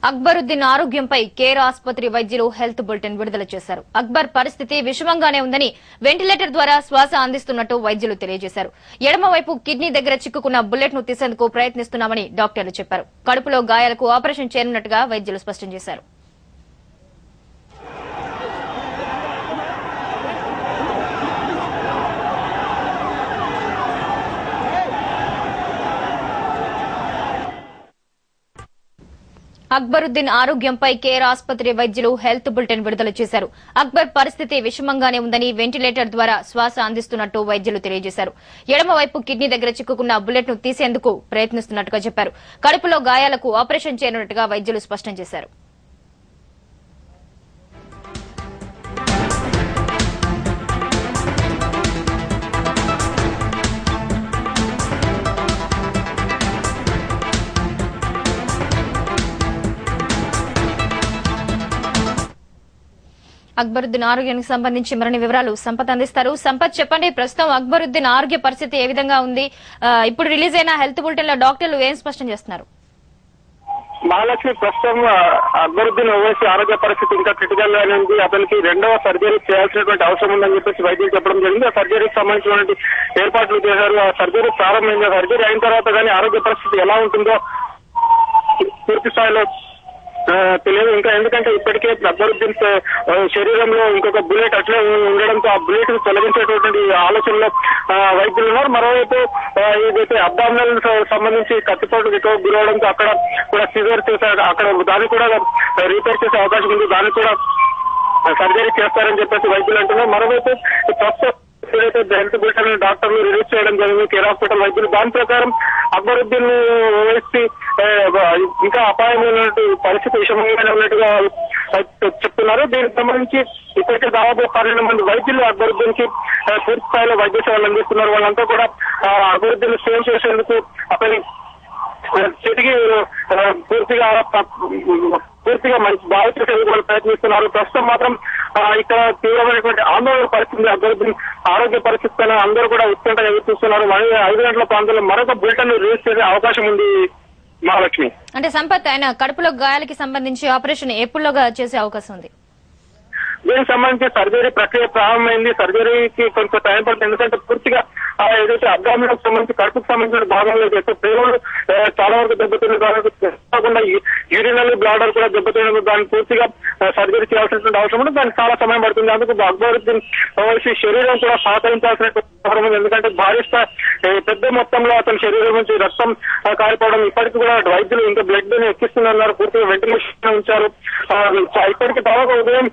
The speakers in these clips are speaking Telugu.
అక్బరుద్దీన్ ఆరోగ్యంపై కేర్ ఆసుపత్రి వైద్యులు హెల్త్ బులెటిన్ విడుదల చేశారు. అక్బర్ పరిస్థితి విషమంగానే ఉందని, వెంటిలేటర్ ద్వారా శ్వాస అందిస్తున్నట్టు వైద్యులు తెలియజేశారు. ఎడమవైపు కిడ్నీ దగ్గర చిక్కుకున్న బుల్లెట్ ను తీసేందుకు ప్రయత్నిస్తున్నామని డాక్టర్లు చెప్పారు. కడుపులో గాయాలకు ఆపరేషన్ చేయనున్నట్టుగా వైద్యులు స్పష్టం చేశారు. అక్బరుద్దీన్ ఆరోగ్యంపై కేర్ ఆసుపత్రి వైద్యులు హెల్త్ బులెటిన్ విడుదల చేశారు. అక్బర్ పరిస్థితి విషమంగానే ఉందని, వెంటిలేటర్ ద్వారా శ్వాస అందిస్తున్నట్టు వైద్యులు తెలియజేశారు. ఎడమవైపు కిడ్నీ దగ్గర చిక్కుకున్న బుల్లెట్ ను తీసేందుకు ప్రయత్నిస్తున్నట్టుగా చెప్పారు. కడుపులో గాయాలకు ఆపరేషన్ చేయనున్నట్టుగా వైద్యులు స్పష్టం చేశారు. అక్బరుద్దీన్ ఆరోగ్యానికి సంబంధించి మరిన్ని వివరాలు సంపత్ అందిస్తారు. సంపత్, చెప్పండి, ప్రస్తుతం అక్బరుద్దీన్ ఆరోగ్య పరిస్థితి ఏ విధంగా ఉంది? ఇప్పుడు రిలీజ్ అయిన హెల్త్ బులెటిన్ లో డాక్టర్లు ఏం స్పష్టం చేస్తున్నారు? మహాలక్ష్మి, ప్రస్తుతం అక్బరుద్దీన్ ఓవైసీ ఆరోగ్య పరిస్థితి ఇంకా క్రిటికల్ గానే ఉంది. అతనికి రెండవ సర్జరీ చేయాల్సినటువంటి అవసరం ఉందని చెప్పేసి వైద్యులు చెప్పడం జరిగింది. ఆ సర్జరీకి సంబంధించినటువంటి ఏర్పాట్లు చేశారు. ఆ సర్జరీ ప్రారంభమైంది. సర్జరీ అయిన తర్వాత కానీ ఆరోగ్య పరిస్థితి ఎలా ఉంటుందో పూర్తి స్థాయిలో తెలియదు ఇంకా. ఎందుకంటే ఇప్పటికే అక్బరుద్దీన్ శరీరంలో ఇంకొక బుల్లెట్ అట్లే ఉండడంతో ఆ బుల్లెట్ తొలగించేటువంటి ఆలోచనలో వైద్యులు ఉన్నారు. మరోవైపు ఏదైతే అబ్డామినల్ సంబంధించి కత్తిపోటు గురవడంతో అక్కడ కూడా సిజర్ చేశారు. అక్కడ దాన్ని కూడా రిపేర్ చేసే అవకాశం ఉంది. దాన్ని కూడా సర్జరీ చేస్తారని చెప్పేసి వైద్యులు అంటున్నారు. మరోవైపు ప్రస్తుతం ఏదైతే హెల్త్ బులెటిన్ డాక్టర్లు రిలీజ్ చేయడం జరిగింది కేర్ హాస్పిటల్ వైద్యులు, దాని ప్రకారం అక్బరుద్దీన్ ఓవైసీ ఇంకా అపాయమైనటువంటి పరిస్థితి విషమంగానే ఉన్నట్టుగా చెప్తున్నారు. దీనికి సంబంధించి ఇప్పటికే దాదాపు 12 మంది వైద్యులు అక్బరుద్దీన్ కి పూర్తి స్థాయిలో వైద్య సేవలు అందిస్తున్నారు. వాళ్ళంతా కూడా అక్బరుద్దీన్ సేవ్ చేసేందుకు అతని తిరిగి పూర్తిగా మంచి బాగు చేసేందుకు వాళ్ళు ప్రయత్నిస్తున్నారు. ప్రస్తుతం మాత్రం ఇక్కడ తీవ్రమైనటువంటి ఆందోళన పరిస్థితి అక్బరుద్దీన్ ఆరోగ్య పరిస్థితి పైన అందరూ కూడా ఉత్కంఠ ఎదురు చూస్తున్నారు. 5 గంటల ప్రాంతంలో మరొక బులెటిన్ రిలీజ్ చేసే అవకాశం ఉంది మహాలక్ష్మి. అంటే సంపత్, ఆయన కడుపులో గాయాలకి సంబంధించి ఆపరేషన్ ఎప్పుడులోగా చేసే అవకాశం ఉంది? దీనికి సంబంధించి సర్జరీ ప్రక్రియ ప్రారంభమైంది. సర్జరీకి కొంచెం టైం పడుతుంది. ఎందుకంటే పూర్తిగా ఏదైతే అబ్డామినల్ సంబంధించి కడుపుకు సంబంధించిన భాగంలో చేస్తే పేరోలు చాలా వరకు దెబ్బతిన్న కాకుండా యూరినల్ బ్లాడర్ కూడా దెబ్బతిన్న దాన్ని పూర్తిగా సర్జరీ చేయాల్సినటువంటి అవసరం ఉంది. దానికి చాలా సమయం పడుతుంది. అందుకు అక్బరుద్దీన్ ఓవైసీ శరీరం కూడా సహకరించాల్సినటువంటి అవసరం ఉంది. ఎందుకంటే భారీ పెద్ద మొత్తంలో అతని శరీరం నుంచి రక్తం కారిపోవడం, ఇప్పటికీ కూడా వైద్యులు ఇంకా బ్లడ్ ని ఎక్కిస్తున్నారు. పూర్తిగా వెంటిలేషన్ ఉంచారు. ఇప్పటికీ దాదాపు ఉదయం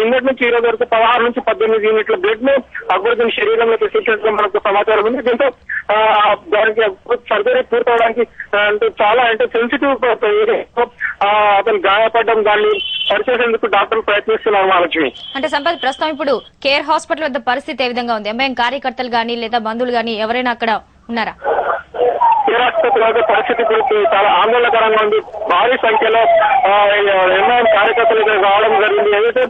నిన్నటి నుంచి ఈ రోజు వరకు 16 నుంచి 18 యూనిట్ల బ్లడ్ ను అక్బరుద్దీన్ శరీరంలో ఎక్కించినట్లు మనకు సమాచారం ఉంది. దీంతో దానికి సర్జరీ పూర్తవడానికి చాలా సెన్సిటివ్ అతను గాయపడడం, దాన్ని సరిచేసేందుకు డాక్టర్లు ప్రయత్నిస్తున్నారు మహాలక్ష్మి. అంటే సంపత్, ప్రస్తుతం ఇప్పుడు కేర్ హాస్పిటల్ వద్ద పరిస్థితి ఏ విధంగా ఉంది? ఎంఐఎం కార్యకర్తలు గానీ లేదా బంధువులు గానీ ఎవరైనా అక్కడ ఉన్నారా? కేర్ ఆసుపత్రి పరిస్థితి చాలా ఆందోళనకరంగా ఉంది. భారీ సంఖ్యలో ఎంఐఎం కార్యకర్తలు ఇక్కడ రావడం జరిగింది. ఏదైతే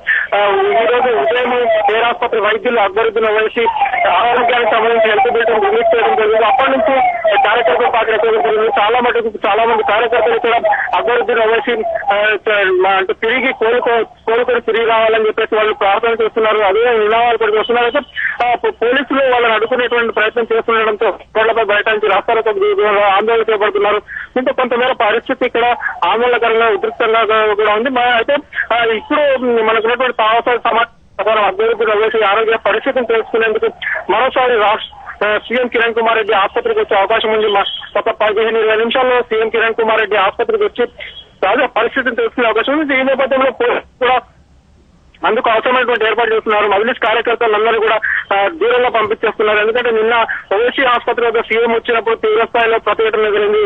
ఈ రోజు ఉదయం కేర్ ఆసుపత్రి వైద్యులు అక్బరుద్దీన్ ఓవైసీ ఆరోగ్యానికి సంబంధించి హెల్త్ బులెటిన్ రిలీజ్ చేయడం జరిగింది. అప్పటి నుంచి కార్యకర్తల పార్టీ జరిగింది. చాలా మంది కార్యకర్తలు కూడా అక్బరుద్దీన్ ఓవైసీ అంటే తిరిగి కోలుకొని తిరిగి రావాలని చెప్పేసి వాళ్ళు ప్రార్థన చేస్తున్నారు. అదే నినాదాలు కూడా చేస్తున్నారు. అయితే పోలీసులు వాళ్ళని అడ్డుకునేటువంటి ప్రయత్నం చేస్తుండడంతో రోడ్లపై బయట నుంచి రాస్తారోకో ఆందోళన చేపడుతున్నారు. దీంతో కొంతమేర పరిస్థితి ఇక్కడ ఆందోళనకరంగా ఉద్రిక్తంగా కూడా ఉంది. అయితే ఇప్పుడు మనకున్నటువంటి సమాచారం అక్బరుద్దీన్ ఓవైసీ ఆరోగ్య పరిస్థితిని తెలుసుకునేందుకు మరోసారి సీఎం కిరణ్ కుమార్ రెడ్డి ఆసుపత్రికి వచ్చే అవకాశం ఉంది. ఒక 15-20 నిమిషాల్లో సీఎం కిరణ్ కుమార్ రెడ్డి ఆసుపత్రికి వచ్చి తాజా పరిస్థితిని తెలుసుకునే అవకాశం ఉంది. ఈ నేపథ్యంలో కూడా అందుకు అవసరమైనటువంటి ఏర్పాటు చేస్తున్నారు. మజ్లిస్ కార్యకర్తలందరూ కూడా దూరంగా పంపించేస్తున్నారు. ఎందుకంటే నిన్న ఓవైసీ ఆసుపత్రి వద్ద సీఎం వచ్చినప్పుడు తీవ్ర స్థాయిలో ప్రతిఘటన జరిగింది.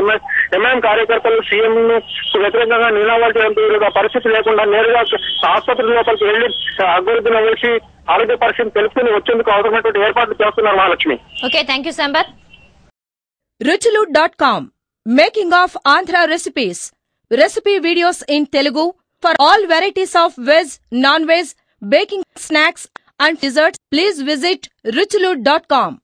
ఎంఐఎం కార్యకర్తలు సీఎం ను వ్యతిరేకంగా నినాదాలు చేయడం, ఆ పరిస్థితి లేకుండా నేరుగా ఆసుపత్రి లోపలికి వెళ్లి అక్బరుద్దీన్ ఓవైసీ ఆరోగ్య పరిస్థితిని తెలుసుకుని వచ్చేందుకు అవసరమైనటువంటి ఏర్పాట్లు చేస్తున్నారు Mahalakshmi. Okay, thank you Sampath. Ruchilu.com, making of Andhra recipes. Recipe videos in Telugu for all varieties of veg, non-veg, baking snacks and desserts. Please visit Ruchilu.com.